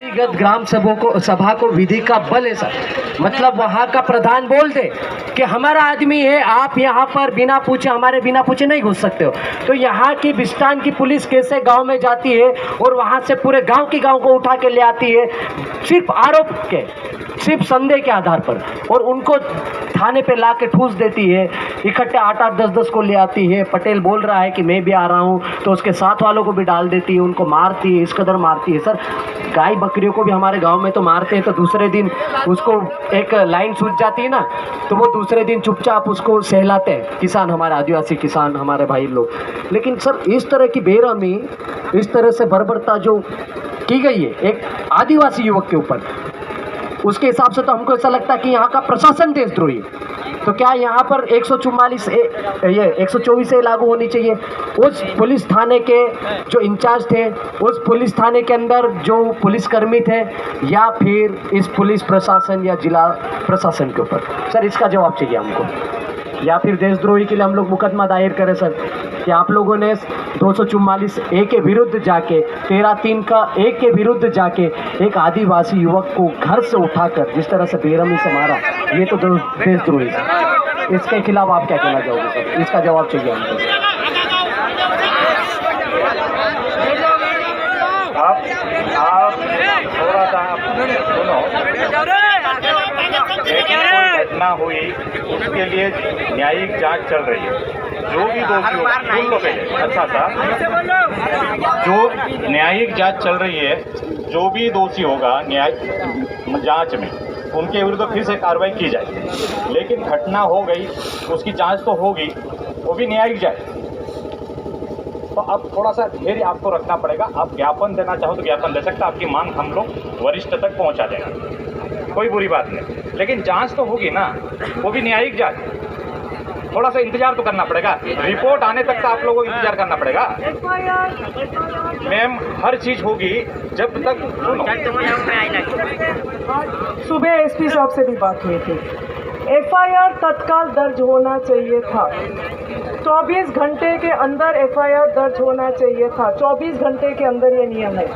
व्यक्तिगत ग्राम सभा को विधि का बल है सर। मतलब वहाँ का प्रधान बोल दे कि हमारा आदमी है, आप यहाँ पर बिना पूछे, हमारे बिना पूछे नहीं घुस सकते हो। तो यहाँ की बिस्तान की पुलिस कैसे गांव में जाती है और वहाँ से पूरे गांव को उठा के ले आती है सिर्फ आरोप के, सिर्फ संदेह के आधार पर, और उनको थाने पे ला के ठूस देती है। इकट्ठे 8-8, 10-10 को ले आती है। पटेल बोल रहा है कि मैं भी आ रहा हूँ, तो उसके साथ वालों को भी डाल देती है, उनको मारती है, इस कदर मारती है सर। गाय बकरियों को भी हमारे गांव में तो मारते हैं, तो दूसरे दिन उसको एक लाइन सूझ जाती है ना, तो वो दूसरे दिन चुपचाप उसको सहलाते हैं किसान, हमारे आदिवासी किसान, हमारे भाई लोग। लेकिन सर इस तरह की बेरहमी, इस तरह से बर्बरता जो की गई है एक आदिवासी युवक के ऊपर, उसके हिसाब से तो हमको ऐसा लगता है कि यहाँ का प्रशासन देशद्रोही। तो क्या यहाँ पर 124 ए लागू होनी चाहिए? उस पुलिस थाने के जो इंचार्ज थे, उस पुलिस थाने के अंदर जो पुलिसकर्मी थे, या फिर इस पुलिस प्रशासन या जिला प्रशासन के ऊपर? सर इसका जवाब चाहिए हमको। या फिर देशद्रोही के लिए हम लोग मुकदमा दायर करें सर कि आप लोगों ने 244 ए के विरुद्ध जाके, 13(3) का ए के विरुद्ध जाके एक आदिवासी युवक को घर से उठाकर जिस तरह से बेरहमी से मारा, ये तो देशद्रोही सर। इसके खिलाफ आप क्या कहना चाहोगे सर? इसका जवाब चाहिए हमको। आप थोड़ा सा सुनो, घटना हुई उसके लिए न्यायिक जांच चल रही है। जो भी दोषी होगा, सुन लो पहले, अच्छा सा, जो न्यायिक जांच चल रही है, जो भी दोषी होगा न्याय जांच में, उनके विरुद्ध फिर से कार्रवाई की जाए। लेकिन घटना हो गई, उसकी जांच तो होगी, वो भी न्यायिक जांच। तो अब थोड़ा सा धैर्य आपको रखना पड़ेगा। आप ज्ञापन देना चाहो तो ज्ञापन दे सकते, आपकी मांग हम लोग वरिष्ठ तक पहुंचा देगा, कोई बुरी बात नहीं। लेकिन जांच तो होगी ना, वो भी न्यायिक जांच। थोड़ा सा इंतजार तो करना पड़ेगा, रिपोर्ट आने तक का आप लोगों को इंतजार करना पड़ेगा। मैम हर चीज होगी जब तक, सुनो, सुबह एसपी साहब से भी बात हुई थी। एफआईआर तत्काल दर्ज होना चाहिए था, 24 घंटे के अंदर एफआईआर दर्ज होना चाहिए था। 24 घंटे के अंदर ये नियम है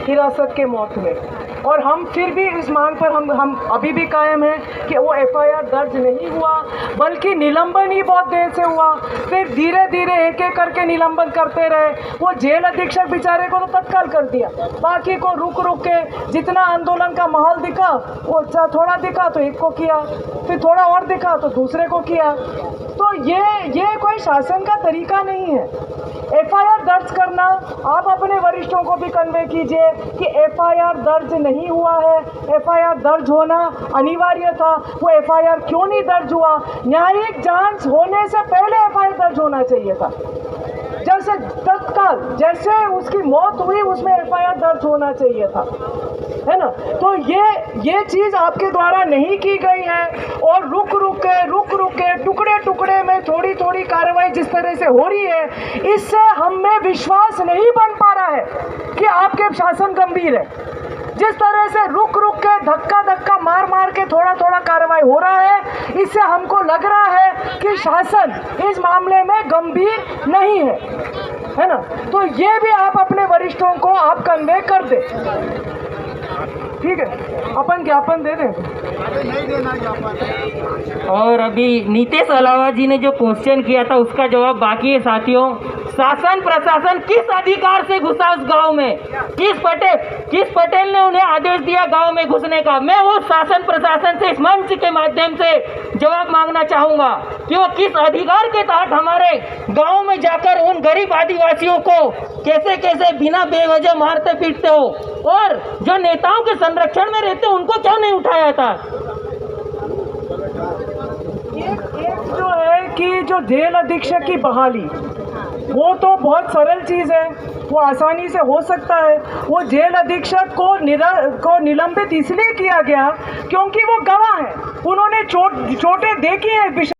हिरासत के मौत में। और हम फिर भी इस मांग पर हम अभी भी कायम हैं कि वो एफआईआर दर्ज नहीं हुआ, बल्कि निलंबन ही बहुत देर से हुआ। फिर धीरे धीरे एक एक करके निलंबन करते रहे। वो जेल अधीक्षक बेचारे को तो तत्काल कर दिया, बाकी को रुक के जितना आंदोलन का माहौल दिखा, वो थोड़ा दिखा तो एक को किया, फिर थोड़ा और दिखा तो दूसरे को किया। तो ये कोई शासन का तरीका नहीं है। एफआईआर दर्ज करना, आप अपने वरिष्ठों को भी कन्वे कीजिए कि एफआईआर दर्ज नहीं हुआ है, एफआईआर दर्ज होना अनिवार्य था। वो एफआईआर क्यों नहीं दर्ज हुआ? न्यायिक जांच होने से पहले एफआईआर दर्ज होना चाहिए था। जैसे तत्काल जैसे उसकी मौत हुई उसमें एफआईआर दर्ज होना चाहिए था, है ना? तो ये चीज़ आपके द्वारा नहीं की गई है। और रुक के टुकड़े में थोड़ी कार्रवाई जिस तरह से हो रही है, इससे हम में विश्वास नहीं बन पा रहा है कि आपके शासन गंभीर है। जिस तरह से रुक के धक्का मार के थोड़ा कार्रवाई हो रहा है, इससे हमको लग रहा है कि शासन इस मामले में गंभीर नहीं है ना? तो ये भी आप अपने वरिष्ठों को आप कन्वे कर दे, ठीक है? अपन ज्ञापन दे दें। और अभी नीतीश अलावा जी ने जो क्वेश्चन किया था उसका जवाब बाकी है साथियों। शासन प्रशासन किस अधिकार से घुसा उस गांव में? किस पटेल ने उन्हें आदेश दिया गांव में घुसने का? मैं वो शासन प्रशासन से इस मंच के माध्यम से जवाब मांगना चाहूंगा कि वो किस अधिकार के तहत हमारे गांव में जाकर उन गरीब आदिवासियों को कैसे बिना बेवजह मारते पीटते हो, और जो नेताओं के संरक्षण में रहते उनको क्यों नहीं उठाया था? एक जो है कि जो जेल अधीक्षक की बहाली, वो तो बहुत सरल चीज़ है, वो आसानी से हो सकता है। वो जेल अधीक्षक को निलंबित इसलिए किया गया क्योंकि वो गवाह है, उन्होंने चोटें देखी हैं।